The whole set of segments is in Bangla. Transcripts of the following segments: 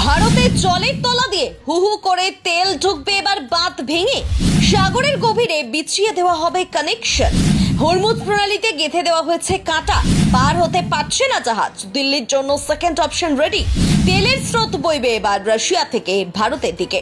ভারতের জলের তলা দিয়ে হু হু করে তেল ঢুকবে এবার বাঁধ ভেঙে সাগরের গভীরে বিছিয়ে দেওয়া হবে কানেকশন। হরমুজ প্রণালীতে গেঁথে দেওয়া হয়েছে কাঁটা, পার হতে পারছে না জাহাজ। দিল্লির জন্য সেকেন্ড অপশন রেডি। তেলের স্রোত বইবে এবার রাশিয়া থেকে ভারতের দিকে।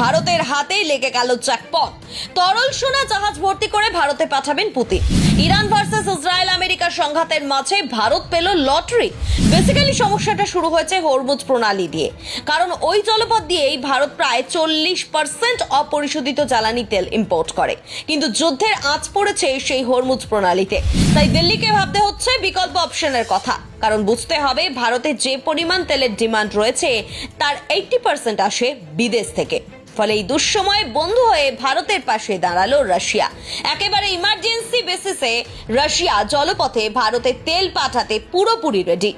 ভারতের হাতে লেগে গেল জ্যাকপট। তরল সোনা জাহাজ ভর্তি করে ভারতে পাঠাবেন পুতিন। ইরান ভার্সেস ইসরায়েল আমেরিকার সংঘাতের মাঝে ভারত পেল লটারি। বেসিক্যালি সমস্যাটা শুরু হয়েছে হরমুজ প্রণালী দিয়ে, কারণ ওই জলপথ দিয়েই ভারত প্রায় 40% অপরিশোধিত জ্বালানি তেল ইম্পোর্ট করে। কিন্তু যুদ্ধের আঁচ পড়েছে সেই হরমুজ প্রণালীতে, তাই দিল্লিকে ভাবতে হচ্ছে বিকল্প অপশনের কথা। কারণ বুঝতে হবে, ভারতে যে পরিমাণ তেলের ডিমান্ড রয়েছে তার 80% আসে বিদেশ থেকে। ফলে এই দুঃসময়ে বন্ধু হয়ে ভারতের পাশে দাঁড়ালো রাশিয়া। একেবারে ইমার্জেন্সি বেসিসে রাশিয়া জলপথে ভারতে তেল পাঠাতে পুরোপুরি রেডি।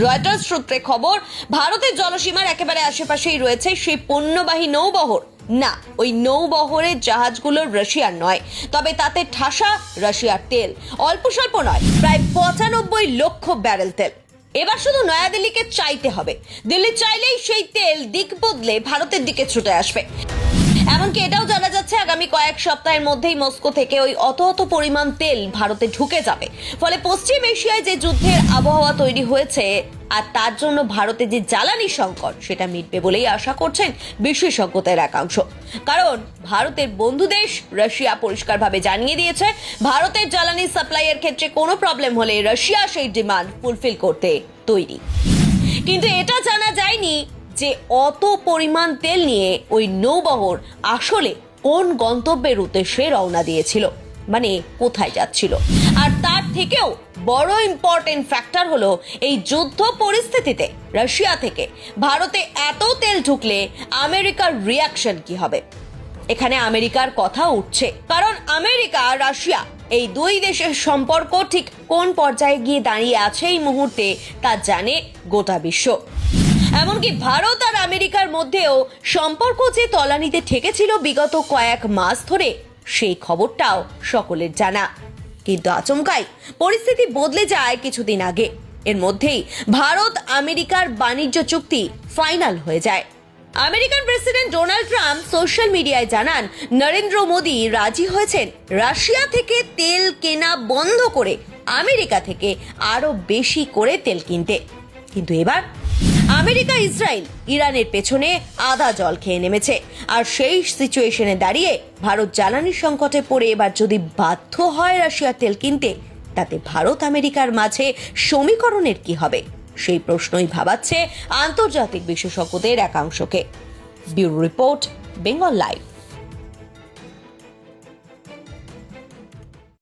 রয়টার্স সূত্রে খবর, ভারতের জলসীমার একেবারে আশেপাশেই রয়েছে সেই পণ্যবাহী নৌবহর। না, ওই নৌবহরের জাহাজগুলো রাশিয়ার নয়, তবে তাতে ঠাসা রাশিয়ার তেল। অল্প স্বল্প নয়, প্রায় 95 লক্ষ ব্যারেল তেল। এবার শুধু নয়াদিল্লিকে চাইতে হবে। দিল্লি চাইলেই সেই তেল দিক বদলে ভারতের দিকে ছুটে আসবে। এমনকি এটাও জানা যাচ্ছে, আগামী কয়েক সপ্তাহের মধ্যেই মস্কো থেকে ওই অত পরিমাণ তেল ভারতে ঢুকে যাবে। ফলে পশ্চিম এশিয়ায় যে যুদ্ধের আবহাওয়া তৈরি হয়েছে, আর তার জন্য ভারতে যে জ্বালানি সংকট, সেটা মিটবে বলেই আশা করছেন বিশেষজ্ঞদের একাংশ। কারণ ভারতের বন্ধু দেশ রাশিয়া পরিষ্কারভাবে জানিয়ে দিয়েছে, ভারতের জ্বালানি সাপ্লাইয়ের ক্ষেত্রে কোনো প্রবলেম হলে রাশিয়া সেই ডিমান্ড ফুলফিল করতে তৈরি। কিন্তু এটা জানা যায়নি যে অত পরিমাণ তেল নিয়ে ওই নৌবহর আসলে কোন গন্তব্যের উদ্দেশ্যে রওনা দিয়েছিল, মানে কোথায় যাচ্ছিল। আর তার থেকেও বড় ইম্পর্টেন্ট ফ্যাক্টর হলো, এই যুদ্ধ পরিস্থিতিতে রাশিয়া থেকে ভারতে এত তেল ঢুকলে আমেরিকার রিয়াকশন কি হবে। এখানে আমেরিকার কথা উঠছে, কারণ আমেরিকা রাশিয়া এই দুই দেশের সম্পর্ক ঠিক কোন পর্যায়ে গিয়ে দাঁড়িয়ে আছে এই মুহূর্তে তা জানে গোটা বিশ্ব। এমনকি ভারত আর আমেরিকার মধ্যেও সম্পর্ক যে তলানিতে ঠেকেছিল বিগত কয়েক মাস ধরে, সেই খবরটাও সকলের জানা। কিন্তু আচমকাই পরিস্থিতি বদলে যায় কিছুদিন আগে। এর মধ্যেই ভারত আমেরিকার বাণিজ্য চুক্তি ফাইনাল হয়ে যায়। American president Donald Trump social মিডিয়ায় জানান, নরেন্দ্র মোদী রাজি হয়েছেন রাশিয়া থেকে তেল কেনা বন্ধ করে আমেরিকা থেকে আরো বেশি করে তেল কিনতে। কিন্তু এবার আমেরিকা ইসরায়েল ইরানের পেছনে আধা জল খেয়ে নেমেছে। আর সেই সিচুয়েশনে দাঁড়িয়ে ভারত জ্বালানি সংকটে পড়ে এবার যদি বাধ্য হয় রাশিয়ার তেল কিনতে, তাতে ভারত আমেরিকার মাঝে সমীকরণের কি হবে, সেই প্রশ্নই ভাবাচ্ছে আন্তর্জাতিক বিশেষজ্ঞদের একাংশকে। Bureau report, Bengal live.